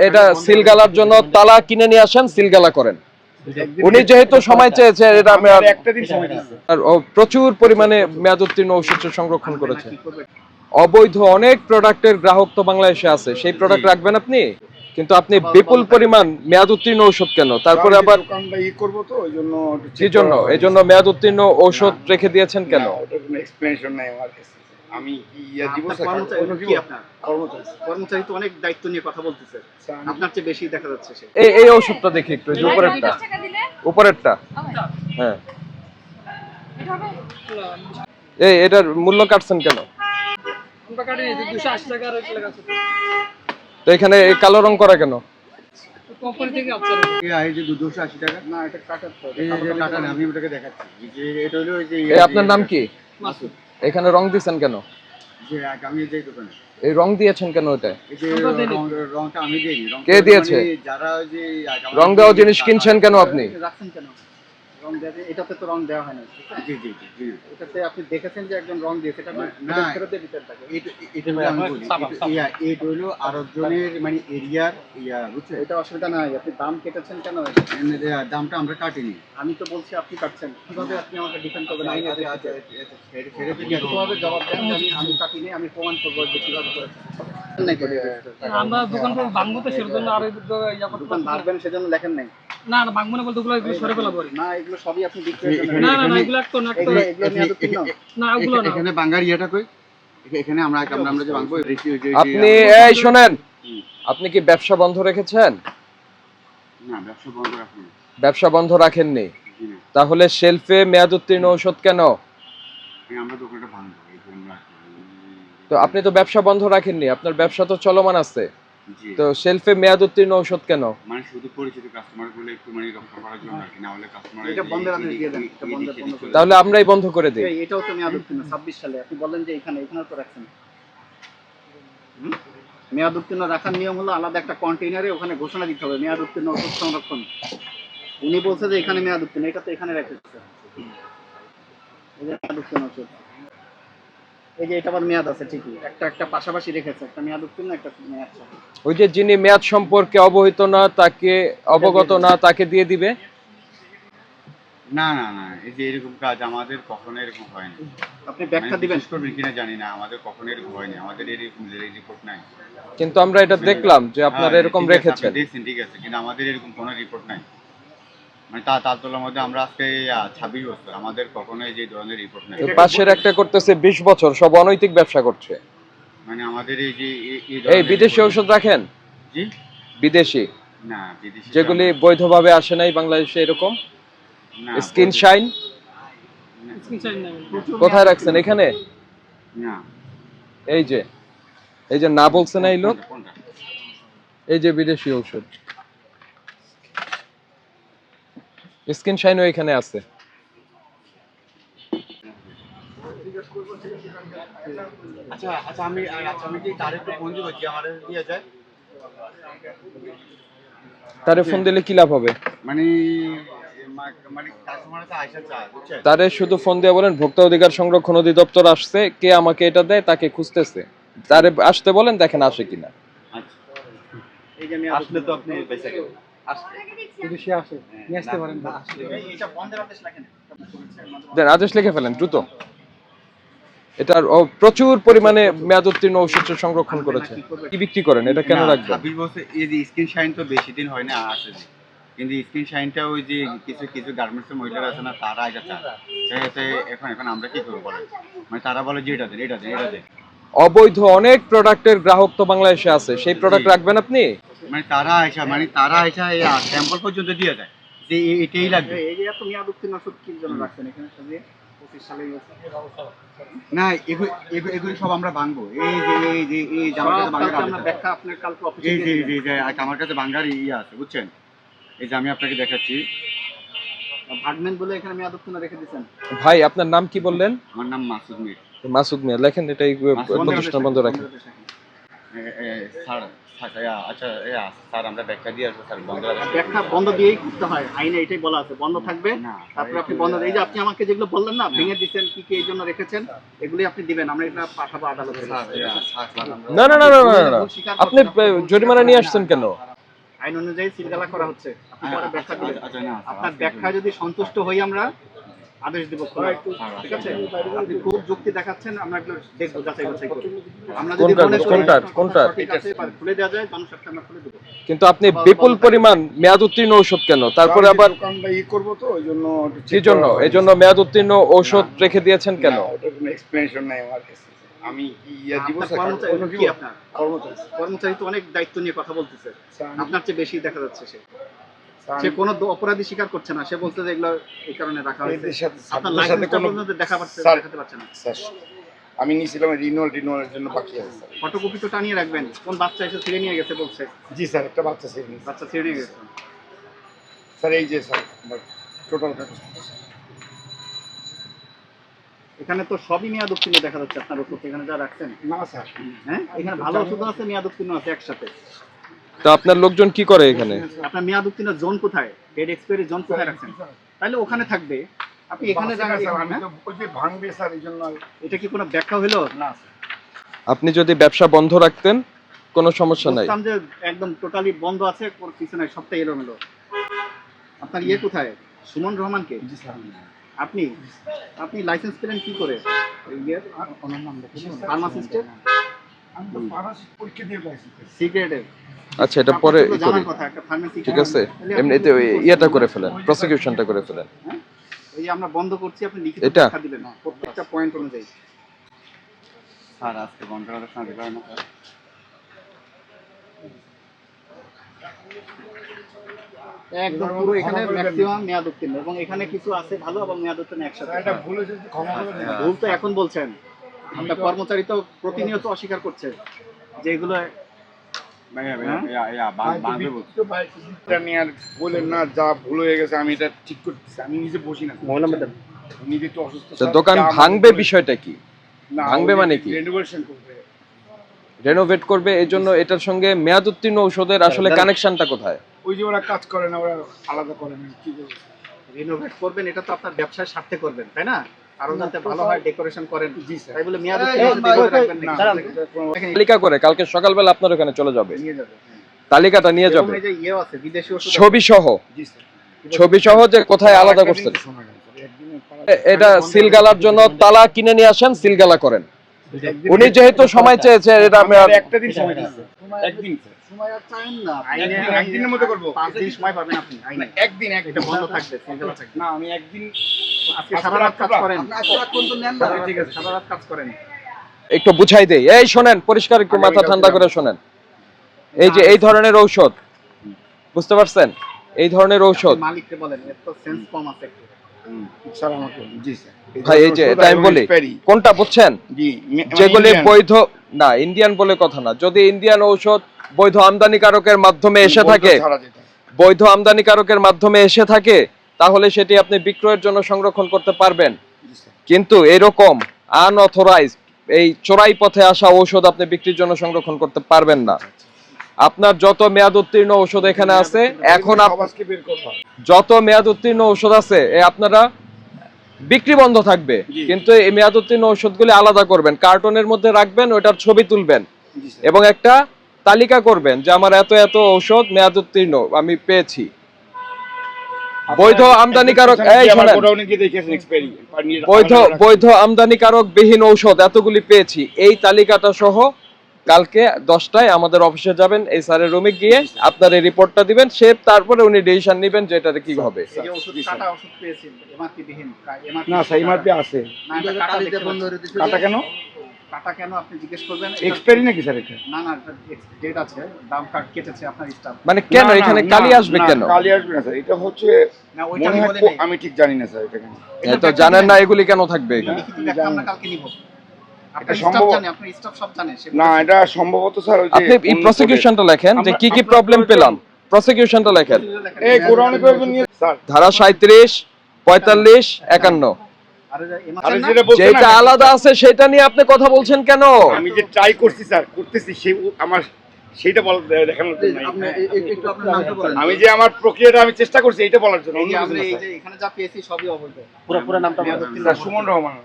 এটা সিলগালার জন্য তালা কিনে নিয়ে আসেন, সিলগালা করেন। উনি যেহেতু সময় চেয়েছে, এটা আমি একটা দিন সময় দিচ্ছি। আর প্রচুর পরিমাণে মেয়াদ উত্তীর্ণ ঔষধ সংরক্ষণ করেছে। অবৈধ অনেক প্রোডাক্টের গ্রাহক তো বাংলাদেশে আছে, সেই প্রোডাক্ট রাখবেন আপনি, কিন্তু আপনি বিপুল পরিমাণ মেয়াদ উত্তীর্ণ ঔষধ কেন? তারপরে আবার দোকানটা করবো তো ওই জন্য কি জন্য এই জন্য মেয়াদ উত্তীর্ণ ঔষধ রেখে দিয়েছেন কেন? ওটার কোনো এক্সপ্লেনেশন নাই আমার কাছে। আমি কি দিব আপনার কর্মচারী কি আপনার কর্মচারী তো অনেক দায়িত্ব নিয়ে কথা বলতেছে, আপনার চেয়ে বেশি দেখা যাচ্ছে সে। এই ওষুধটা দেখি একটু, যে উপরেরটা, উপরেরটা। হ্যাঁ, এই এটার মূল্য কাটছেন কেন? তো এখানে এই কালো রং করা কেন? আপনার নাম কি? এখানে রং দিয়েছেন কেন? এই রং দিয়েছেন কেন? এটা কে দিয়েছে? রং দেওয়া জিনিস কিনছেন কেন আপনি? রাখছেন কেন? রং দেওয়া, এটাতে তো রং দেওয়া হয় না। এটাতে আপনি দেখেছেন যে একজন রং দিয়েছে, এটা ফেরত দিয়ে দিতে থাকে। এটা অসুবিধা নাই, আপনি দাম কেটেছেন কেন? দামটা আমরা কাটিনি। আমি তো বলছি আপনি কাটছেন, কিভাবে আপনি আমাকে ডিফেন্ড করবেন? কিভাবে জবাব দেন যে আমি কাটিনি, আমি প্রমাণ করবো যে কিভাবে করেছেন। আমরা দোকান ভাঙবো তো সেজন্য আর দোকান ভাঙবেন সেজন্য লেখেন নাই? না না, ভাঙবো না বলতে ওগুলো সরে ফেলা পড়ে। না, এগুলো সবই আপনি বিক্রয়ের জন্য। না না না, এগুলো একটু না, একটু না, ওগুলো না। এখানে বাঙ্গার ইয়েটা কই? এখানে আমরা যে ভাঙবো আপনি এই শোনেন, আপনি কি ব্যবসা বন্ধ রেখেছেন? না, ব্যবসা বন্ধ রাখুন। ব্যবসা বন্ধ রাখেননি, তাহলে শেলফে মেয়াদ উত্তীর্ণ ঔষধ কেন? আমরা দোকানটা ভাঙবো এই জন্য। তো আপনি তো ব্যবসা বন্ধ রাখেননি, আপনার ব্যবসা তো চলমান আছে, তো শেলফে মেয়াদ উত্তীর্ণ ঔষধ কেন? মানে শুধু পরিচিত কাস্টমার গুলো একটু মানে রক্ষা করার জন্য আর কি, না হলে কাস্টমার এটা বন্ধের আদেশ দিয়ে দেন, এটা বন্ধ করে। তাহলে আমরাই বন্ধ করে দিই। এটাও তো মেয়াদ উত্তীর্ণ 26 সালে, আপনি বলেন যে এখানেও তো রাখছেন। মেয়াদ উত্তীর্ণ রাখার নিয়ম হলো আলাদা একটা কন্টেইনারে ওখানে ঘোষণা দিতে হবে মেয়াদ উত্তীর্ণ ওষুধ সংরক্ষণ। উনি বলছে যে এখানে মেয়াদ উত্তীর্ণ, এটা তো এখানে রেখেছে। এই যে মেয়াদ উত্তীর্ণ ওষুধ, এই যে এটা আবার মেয়াদ আছে ঠিকই, একটা পাশাপাশি রেখেছে, একটা মেয়াদ উত্তীর্ণ, একটা মেয়াদ আছে। ওই যে যিনি মেয়াদ সম্পর্কে অবহিত না, তাকে অবগত না, তাকে দিয়ে দিবে। না না না, এই যে এরকম কাজ আমাদের কখনো এরকম হয়নি। আপনি ব্যাখ্যা দিবেন করবেন কিনা জানি না, আমাদের কখনো এরকম হয়নি, আমাদের এরকম রিপোর্ট নাই। কিন্তু আমরা এটা দেখলাম যে আপনারা এরকম রেখেছেন। দেখছেন, ঠিক আছে, কিন্তু আমাদের এরকম কোনো রিপোর্ট নাই। মানে তার তোলার মধ্যে আমরা আজকে 26 বছর, আমাদের কখনো এই যে ধরনের রিপোর্ট নাই। পাশের একটা করতেছে 20 বছর, সব অনৈতিক ব্যবসা করছে। মানে আমাদের এই যে এই বিদেশি ঔষধ রাখেন? জি, বিদেশি না, বিদেশি যেগুলি বৈধভাবে আসে নাই বাংলাদেশে, এরকম না। স্কিন শাইন কোথায় রাখছেন? এখানে? না, এই যে না বলছে না এই লোক, কোনটা? এই যে বিদেশি ঔষধ স্কিন শাইনও এখানে আছে। আচ্ছা আচ্ছা, আমি কি তার একটু ফোন দিব কি আমারে দিয়ে যায়? তারে ফোন দিলে কি লাভ হবে? মানে কাস্টমার তো আইসা চায়, বুঝছেন? তারে শুধু ফোন দিয়ে বলেন ভোক্তা অধিকার সংরক্ষণ অধিদপ্তর আসছে, কে আমাকে এটা দেয় তাকে খুঁজতেছে, তারে আসতে বলেন, দেখেন আসে কিনা। আচ্ছা, এই যে মেয়াদ আসলে তো আপনি পয়সা করবেন। যদি সে আসে নিয়ে আসতে পারেন না, আসলে এটা বন্ধের আদেশ লেখেন, দেন আদেশ লিখে ফেলেন দ্রুত। এটার প্রচুর পরিমাণে মেয়াদ উত্তীর্ণ ঔষধ সংরক্ষণ করেছে। কি বিক্রি করেন, এটা কেন রাখবেন? 26 বছর এই যে স্কিন শাইন তো বেশি দিন হয় না আসে, কিন্তু স্কিন শাইনটা ওই যে কিছু গার্মেন্টসের মহিলারা আছে না, তারা এটা চায়। এখন আমরা কি করবো বলেন? মানে তারা বলে যে এটা দেন। অবৈধ অনেক প্রোডাক্টের গ্রাহক তো বাংলাদেশে আছে, সেই প্রোডাক্ট রাখবেন আপনি? মানে তারা আইসা এই স্যাম্পল পর্যন্ত দিয়ে দেয় যে এটাই লাগবে। এই যে এত মেয়াদ উত্তীর্ণ ওষুধ কি জন্য রাখছেন এখানে? সাজিয়ে 25 সালে না, এগুলি সব আমরা ভাঙবো। এই যে আমার কাছে বাঙ্গার আমরা ব্যাখ্যা আপনার কালকে অফিসে আমার কাছে বাঙ্গার আছে, বুঝছেন? এই যে আমি আপনাকে দেখাচ্ছি। ভাগমেন্ট বলে এখানে মেয়াদ উত্তীর্ণ রেখে দিয়েছেন। ভাই আপনার নাম কি বললেন? আমার নাম মাসুদ মির। মাসুদ মিয়া, লেখেন এটা, প্রতিষ্ঠান বন্ধ রাখেন। স্যার আচ্ছা স্যার আমরা ব্যাখ্যা দিয়ে আসবো স্যার বন্ধ ব্যাখ্যা বন্ধ দিয়েই করতে হয়, আইনে এটাই বলা আছে, বন্ধ থাকবে। না, তারপরে আপনি বন্ধ, এই যে আপনি আমাকে যেগুলো বললেন না, ভেঙে দিচ্ছেন কি কি এই জন্য রেখেছেন, এগুলি আপনি দিবেন, আমরা এটা পাঠাবো আদালতে। না না না না না না, আপনি জরিমানা নিয়ে আসছেন কেন? আইন অনুযায়ী সিলগালা করা হচ্ছে, আপনি পরে ব্যাখ্যা দিবেন। আচ্ছা না আপনার ব্যাখ্যা যদি সন্তুষ্ট হই আমরা আদেশ দিব খোলা, ঠিক আছে? আপনি খুব যুক্তি দেখাচ্ছেন, আমরা এগুলো দেখবো, যাচাই বাছাই করব। আমরা যদি কোনটার- মনে করি কোনটার- কোনটার? ঠিক আছে, খুলে দেওয়া যায়, জনস্বার্থে আমরা খুলে দেবো। কিন্তু আপনি বিপুল পরিমাণ মেয়াদ উত্তীর্ণ ঔষধ কেন? তারপরে আবার দোকানটা করবো তো ওই জন্য কি জন্য? এই জন্য মেয়াদ উত্তীর্ণ ঔষধ রেখে দিয়েছেন কেন? ওটার কোনো এক্সপ্লেনেশন নাই আমার কাছে। আমি কি দিব আপনার স্যার? কর্মচারী কোনো কি দিব? আপনার কর্মচারী কর্মচারী তো অনেক দায়িত্ব নিয়ে কথা বলতেছে, স্যার, আপনার চেয়ে বেশি দেখা যাচ্ছে সে। স্যার, সে কোনো অপরাধী স্বীকার করছে না, সে বলছে যে এগুলো এই কারণে রাখা হয়েছে। এদের সাথে আপনার ছাত্রদের সাথে লাইসেন্সটা কোনো পর্যন্ত স্যার, দেখাতে পারছে না। স্যার, আমি নিয়েছিলাম রিনুয়ালের জন্য বাকি আছে স্যার। ফটোকপি তো টানিয়ে রাখবেন, কোন বাচ্চা এসে ছিঁড়ে নিয়ে গেছে বলছে, জি স্যার, একটা বাচ্চা ছিল বাচ্চা ছিঁড়ে নিয়ে গেছে। স্যার। এই যে স্যার টোটাল এখানে তো সবই মেয়াদ উত্তীর্ণ দেখা যাচ্ছে আপনার ওষুধ, এখানে যা রাখছেন। না স্যার, হ্যাঁ, এখানে ভালো ওষুধ আছে, মেয়াদ উত্তীর্ণ আছে একসাথে। তো আপনার লোকজন কি করে এখানে? আপনার মেয়াদ উত্তীর্ণ জোন কোথায়, ডেট এক্সপায়ারি জোন কোথায় রাখছেন? তাহলে ওখানে থাকবে, আপনি এখানে স্যার, আমি রাখেন। তো ওই যে ভাঙবে স্যার, এই জন্য এটা কি কোনো ব্যাখ্যা হলো? না আপনি যদি ব্যবসা বন্ধ রাখতেন কোনো সমস্যা নাই। বুঝতাম যে একদম টোটালি বন্ধ আছে, কোনো কিছু নাই, সবটাই এলোমেলো। আপনার ইয়ে কোথায়, সুমন রহমানকে? জি স্যার, আপনি আপনি লাইসেন্স পেলেন কি করে? ওনার নাম ফার্মাসিস্টের আমি তো ফার্মাসি পরীক্ষা দিয়ে পাইছি। সিগারেটের। আচ্ছা, এটা পরে ই করি, জানার কথা, একটা ফার্মেসি। ঠিক আছে? এমনিতে ওই ইয়েটা করে ফেলেন, প্রসিকিউশনটা করে ফেলেন। এই যে আমরা বন্ধ করছি, আপনি লিখিত এটা? ব্যাখ্যা দিবেন প্রত্যেকটা পয়েন্ট অনুযায়ী। স্যার আজকে বন্ধ করার সময় দিতে হয় না স্যার? একদম পুরো এখানে ম্যাক্সিমাম মেয়াদ উত্তীর্ণ, এবং এখানে কিছু আছে ভালো এবং মেয়াদ উত্তীর্ণ একসাথে। এটা ভুল হয়েছে, ক্ষমা করে দেন। ভুল তো এখন বলছেন, আপনার কর্মচারী তো প্রতিনিয়ত অস্বীকার করছে যে এগুলো। ভাইয়া বাংলা বলছি। এটা নিয়ে আর বলেন না, যা ভুল হয়ে গেছে আমি এটা ঠিক করতেছি। আমি নিজে বসি না, নিজে একটু অসুস্থ তো স্যার। দোকান যা আমার ভাঙবে বলে- বিষয়টা কি? না, ভাঙবে ওই মানে কি? renovation করবে। রেনোভেট করবে, এই জন্য এটার সঙ্গে মেয়াদ উত্তীর্ণ ঔষধের আসলে কানেকশনটা কোথায়? ওই যে ওরা কাজ করে না, ওরা আলাদা করে না, কি বলবো? রিনোভেট করবেন, এটা তো আপনার ব্যবসার স্বার্থে করবেন, তাই না? আরো যাতে ভালো হয়, ডেকোরেশন করেন। জি স্যার। তাই বলে মেয়াদ উত্তীর্ণ দেখে রাখবেন না, নাকি? এটা কোনো- দেখেন, তালিকা করে কালকে সকালবেলা আপনার ওখানে চলে যাবে, নিয়ে যাবে। তালিকাটা নিয়ে এবং যাবে এই যে ইয়েও আছে, বিদেশি ওষুধ আছে। ছবি সহ, জি স্যার। ছবি সহ যে কোথায় আলাদা একটা করছেন। জিনিস শোনা গেল স্যার, একদিনে পাড়া- এটা সিলগালার জন্য তালা কিনে নিয়ে আসেন, সিলগালা করেন। একদিনে- উনি যেহেতু সময় চেয়েছে, এটা আমি আমি আর- আর একটা দিন সময় দিচ্ছি। একদিন স্যার। সময় আর চান না, আইনে একদিন- একদিনের মধ্যে করবো। 5 দিন সময় পাবেন আপনি আইনে। একদিন এটা বন্ধ থাকবে, সিলগালা থাকবে। না, আমি একদিন আজকে সারা রাত কাজ করেন। ঠিক আছে। সারা রাত কাজ করেন। একটু বুঝাই দেই। এই শোনেন, পরিষ্কার একটু মাথা ঠান্ডা করে শোনেন। এই যে এই ধরনের ঔষধ, বুঝতে পারছেন? এই ধরনের ঔষধ মালিককে বলেন, এর তো সেন্স কম আছে একটু। স্যার আমাকে জি স্যার। ভাই, এই যে এটা আমি বলি, কোনটা বুঝছেন? জি, যেগুলি বৈধ না, ইন্ডিয়ান বলে কথা না। যদি ইন্ডিয়ান ঔষধ বৈধ আমদানিকারকের মাধ্যমে এসে থাকে, বৈধ আমদানিকারকের মাধ্যমে এসে থাকে, তাহলে সেটি আপনি বিক্রয়ের জন্য সংরক্ষণ করতে পারবেন। কিন্তু এরকম আনঅথরাইজড, এই চোরাই পথে আসা ঔষধ আপনি বিক্রির জন্য সংরক্ষণ করতে পারবেন না। আপনার যত মেয়াদ উত্তীর্ণ ঔষধ এখানে আছে, এখন সবাইকে বের করতে হবে। যত মেয়াদ উত্তীর্ণ ঔষধ আছে, আপনারা বিক্রি বন্ধ থাকবে, জি। কিন্তু এই মেয়াদ উত্তীর্ণ ঔষধগুলি আলাদা করবেন, কার্টনের মধ্যে রাখবেন, ওটার ছবি তুলবেন জি স্যার। এবং একটা তালিকা করবেন যে আমার এত এত ঔষধ মেয়াদ উত্তীর্ণ আমি পেয়েছি। বৈধ আমদানিকারক, এই শোনেন, বৈধ আমদানিকারক বিহীন ঔষধ এতগুলি পেয়েছি, এই তালিকাটা সহ কালকে 10টায় আমাদের অফিসে যাবেন, এই স্যারের রুমে গিয়ে আপনার এই রিপোর্টটা দিবেন, সে তারপরে উনি ডিসিশন নেবেন যে এটাতে কি হবে। এই যে ওষুধ কাটা ওষুধ পেয়েছেন, এমআরপি বিহীন, MRP না স্যার, এমআরপি আছে। না, এটা কাটা দেখতে বন্ধ করে দিতে। কাটা কেন? কাটা কেন আপনি জিজ্ঞেস করবেন। এক্সপায়ারি নাকি স্যার এটা? না না, ডেট আছে, দাম কার্ড কেটেছে আপনার স্টাফ। মানে কেন না, এখানে না, কালি না, আসবে না, কেন? কালি আসবে না স্যার, এটা হচ্ছে না, ওইটা মনে আমি হয় বলি নাই। আমি ঠিক জানি না স্যার এটা কেন। এই তো জানেন না এগুলি কেন থাকবে এখানে? লিখিত ব্যাখ্যা আমরা কালকে নিব। আপনার এটা স্টাফ সম্ভব- জানে, আপনার স্টাফ সব জানে। সে না, এটা সম্ভবত স্যার ওই যে আপনি এই অন্য প্রসিকিউশনটা লেখেন যে কি কি আমরা- প্রবলেম পেলাম, প্রসিকিউশনটা লেখেন। কোডে- এই কোরআনে কয়েকজন নিয়ে স্যার ধারা 37, 45, 51 আরে আরে এমার্জেন্সি না যেটা বলছেন যেটা না, আলাদা আছে সেটা নিয়ে আপনি কথা বলছেন কেন? আমি যে ট্রাই করছি স্যার, করতেছি, সেই আমার সেইটা বলা দেখানোর জন্য নাই। আপনি একটু আপনার নামটা বলেন। আমি যে আমার প্রক্রিয়াটা আমি চেষ্টা করছি এইটা বলার জন্য, এই অন্য যে কিছু আমরা না এই স্যার। যে এখানে যা পেয়েছি সবই অবৈধ। পুরো নামটা বলেন। স্যার সুমন রহমান।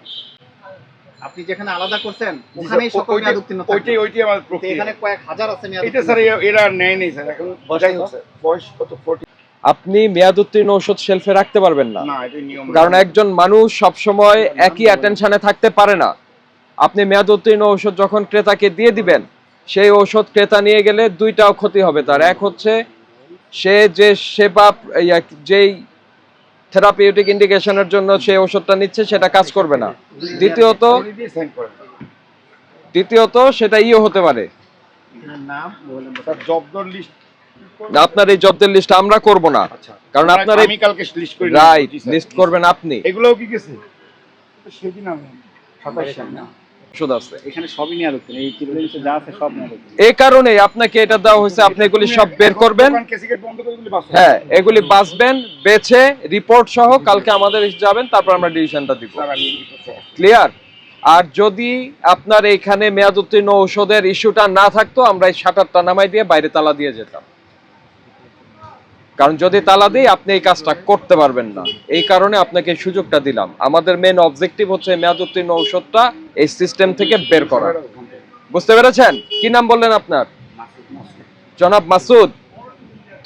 আপনি যেখানে আলাদা করছেন ওখানেই সকল মেয়াদ উত্তীর্ণ থাকবে। ওইটাই আমার তো প্রক্রিয়া। এখানে কয়েক হাজার আছে মেয়াদ এটা উত্তীর্ণ। স্যার এরা নেয় নেই স্যার, এখন যাই হোক স্যার, বয়স কত 40? আপনি মেয়াদ উত্তীর্ণ ঔষধ শেলফে রাখতে পারবেন না, না, এটা নিয়ম। কারণ একজন মানুষ সবসময় একই অ্যাটেনশনে থাকতে পারে না। আপনি মেয়াদ উত্তীর্ণ ঔষধ যখন ক্রেতাকে দিয়ে দিবেন, সেই ঔষধ ক্রেতা নিয়ে গেলে দুইটা ক্ষতি হবে তার। এক হচ্ছে সে যে সেবা যেই থেরাপিউটিক ইন্ডিকেশনের জন্য সেই ওষুধটা নিচ্ছে সেটা কাজ করবে না। দ্বিতীয়ত সেটা হতে পারে নাম বলেন। স্যার জবদর লিস্ট, আপনার এই জব্দের লিস্ট আমরা করব না, আচ্ছা, কারণ আপনার আমি কালকে লিস্ট করি। রাইট লিস্ট করবেন আপনি। এগুলোও কি গেছে সেদিন আমি 27 সাল না ওষুধ আছে এখানে সবই মেয়াদ উত্তীর্ণ। এই টিরোলিনসে যা আছে সব মেয়াদ উত্তীর্ণ। এই কারণে আপনাকে এটা দেওয়া হয়েছে, আপনি এগুলি সব বের করবেন। দোকান কেসিকেট বন্ধ করে দিলে বাস। হ্যাঁ, এগুলি বাঁচবেন, বেছে রিপোর্ট সহ কালকে আমাদের যাবেন, তারপর আমরা ডিসিশনটা দিব। স্যার আমি ক্লিয়ার? আর যদি আপনার এইখানে মেয়াদ উত্তীর্ণ ঔষধের ইস্যুটা না থাকতো, আমরা এই শাটারটা নামাই দিয়ে বাইরে তালা দিয়ে যেতাম। কারণ যদি তালা দিই আপনি এই কাজটা করতে পারবেন না, এই কারণে আপনাকে এই সুযোগটা দিলাম। আমাদের মেন অবজেক্টিভ হচ্ছে মেয়াদ উত্তীর্ণ ঔষধটা এই সিস্টেম থেকে বের করা। বুঝতে পেরেছেন? কি নাম বললেন আপনার? জনাব মাসুদ।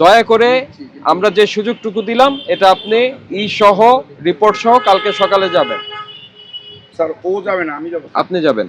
দয়া করে আমরা যে সুযোগটুকু দিলাম এটা আপনি সহ রিপোর্ট সহ কালকে সকালে যাবেন। স্যার ও যাবে না, আমি যাবো। আপনি যাবেন।